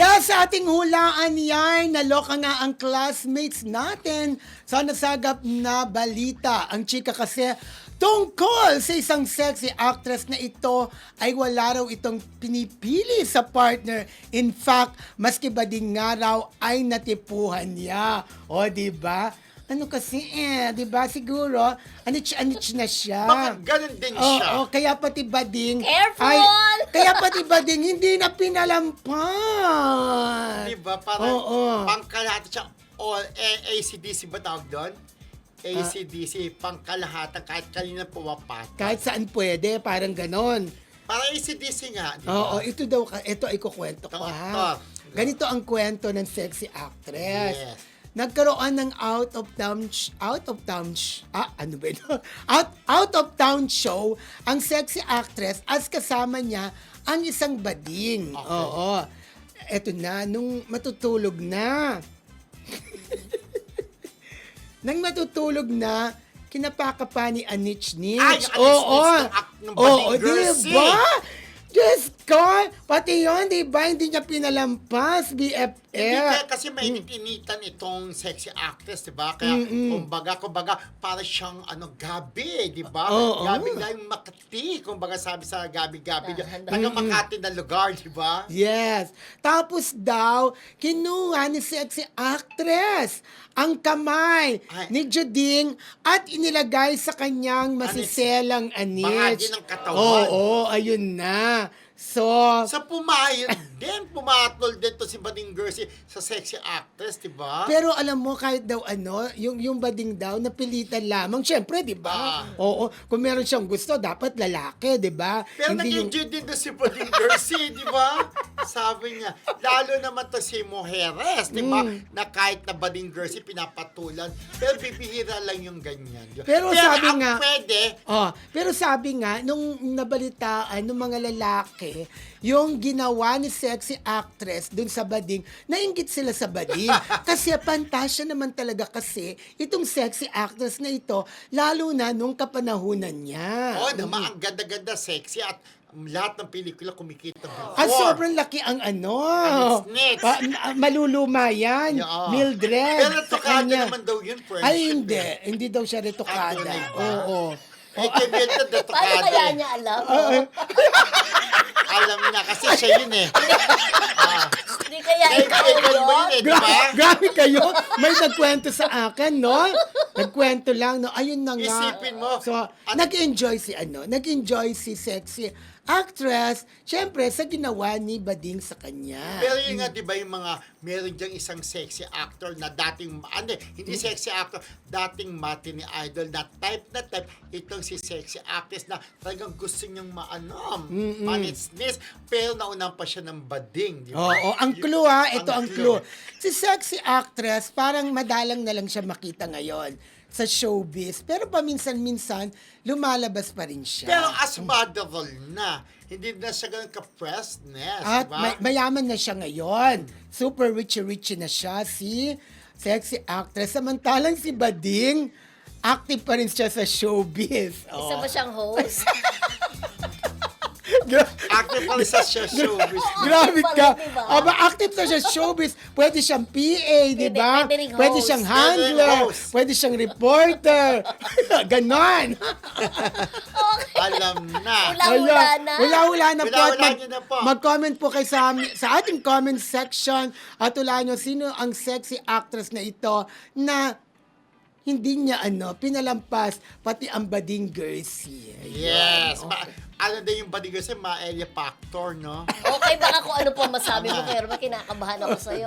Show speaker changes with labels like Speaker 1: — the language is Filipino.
Speaker 1: Yes, sa ating hulaan yan, naloka nga ang classmates natin sa nasagap na balita. Ang chika kasi tungkol sa isang sexy actress na ito ay wala raw itong pinipili sa partner. In fact, maski ba din nga raw ay natipuhan niya. O, diba? Ano kasi di ba siguro, anich na siya.
Speaker 2: Bakit ganun din siya?
Speaker 1: Oo, kaya pati bading,
Speaker 3: Careful!
Speaker 1: kaya pati bading hindi na pinalampas.
Speaker 2: Diba? Parang
Speaker 1: Oo.
Speaker 2: pangkalahatan siya. All ACDC ba tawag doon? ACDC, pangkalahatan kahit kanina pumapat.
Speaker 1: Kahit saan pwede, parang ganon.
Speaker 2: Parang ACDC nga, di ba?
Speaker 1: Oo, ito ay kukwento ko ha.
Speaker 2: Ito.
Speaker 1: Ganito ang kwento ng sexy actress.
Speaker 2: Yes.
Speaker 1: Nagkaroon ng out of town show ang sexy actress as kasama niya ang isang bading.
Speaker 2: Okay.
Speaker 1: Oo. Eto na, nung matutulog na. Nang matutulog na, kinapaka pa ni Anich-Nich.
Speaker 2: Ay, Anich-Nich ng bading girl,
Speaker 1: diba? Diyos ko, pati yun, diba? Hindi niya pinalampas, BFF.
Speaker 2: Hindi kaya kasi mainit-initan itong sexy actress, di ba? Kaya kumbaga, para siyang Gabi, di ba?
Speaker 1: Oo.
Speaker 2: Gabi na yung Makati, kumbaga sabi sa Gabi-Gabi.
Speaker 3: Handa.
Speaker 2: Taga Makati na lugar, di ba?
Speaker 1: Yes. Tapos daw, kinuha ni sexy actress ang kamay
Speaker 2: Ay.
Speaker 1: ni Juding at inilagay sa kanyang masiselang anich.
Speaker 2: Bahagi ng katawan.
Speaker 1: Oo, ayun na. So,
Speaker 2: Sa pumayag din, pumatol din to si Bading Gersi sa sexy actress, di ba?
Speaker 1: pero alam mo, kahit daw yung bading daw, napilitan lamang. Siyempre, di ba? Oo, kung meron siyang gusto, dapat lalaki, di ba?
Speaker 2: Pero nag-enjoy din to si Bading Gersi, di ba? Sabi niya, lalo naman to si Mujeres, di ba? Na kahit na Bading Gersi pinapatulan, pero bibihira lang yung ganyan.
Speaker 1: Pero sabi
Speaker 2: ang
Speaker 1: nga-
Speaker 2: pwede,
Speaker 1: Pero sabi nga, nung nabalitaan ng mga lalaki, yung ginawa ni sexy actress dun sa bading, nainggit sila sa bading. Kasi pantasya naman talaga kasi itong sexy actress na ito, lalo na nung kapanahunan niya.
Speaker 2: naman, ang ganda-ganda, sexy, at lahat ng pelikula kumikita before.
Speaker 1: At sobrang laki ang
Speaker 2: Anich-nich.
Speaker 1: maluluma yan.
Speaker 2: Yeah.
Speaker 1: Mildred.
Speaker 2: Pero
Speaker 1: sa
Speaker 2: tokada
Speaker 1: kanya.
Speaker 2: naman daw yun, friendship.
Speaker 1: Ay, hindi. Hindi daw siya retokada.
Speaker 2: tunay ba?
Speaker 1: Oo.
Speaker 2: Kay Mildred na
Speaker 3: Paano
Speaker 2: tokada.
Speaker 3: kaya niya alam?
Speaker 2: Alam niya, kasi siya yun eh.
Speaker 3: Hindi kaya
Speaker 2: Kay
Speaker 3: ikaw
Speaker 2: Mildred mo
Speaker 3: yun?
Speaker 2: yun eh, di ba?
Speaker 1: Grabe kayo. May nagkwento sa akin, no? Nagkwento lang, no? Ayun na nga.
Speaker 2: Isipin mo.
Speaker 1: So, nag-enjoy si sexy actress, syempre, sa ginawa ni Bading sa kanya.
Speaker 2: Pero yun nga, di ba, yung mga, meron diyang isang sexy actor na dating, hindi sexy actor, dating matinee idol na type, itong si sexy actress na talagang gusto niyang manitsnis, pero naunan pa siya ng bading, di ba?
Speaker 1: Oo, ang clue ito ang clue. Si sexy actress, parang madalang na lang siya makita ngayon sa showbiz. Pero paminsan-minsan, lumalabas pa rin siya.
Speaker 2: Pero as mother na, hindi na siya ganun ka-pressness,
Speaker 1: At
Speaker 2: di ba?
Speaker 1: mayaman na siya ngayon. Super richy na siya, si sexy actress. Samantalang si Bading, active pa rin siya sa showbiz.
Speaker 3: Isa ba siyang host?
Speaker 2: Active pala sa showbiz.
Speaker 1: Grabe ka.
Speaker 3: Diba?
Speaker 1: Aba, active na siya sa showbiz. Pwede siyang PA, di ba?
Speaker 3: pwede ring
Speaker 1: Pwede
Speaker 3: host.
Speaker 1: siyang
Speaker 2: Pwede ring
Speaker 1: handler.
Speaker 2: host.
Speaker 1: Pwede siyang reporter. Ganon.
Speaker 2: Alam na.
Speaker 3: Hula-hula na.
Speaker 1: Hula-hula na po. At
Speaker 2: Hula-hula niyo na po.
Speaker 1: mag-comment po kayo sa ating comment section at hulaan nyo sino ang sexy actress na ito na hindi niya pinalampas pati ang Bading Gersi.
Speaker 2: Yes. Alam din yung Bading kasi ma-Elia factor, no?
Speaker 3: Okay, baka kung ano po masabi mo, pero kinakabahan ako sa'yo.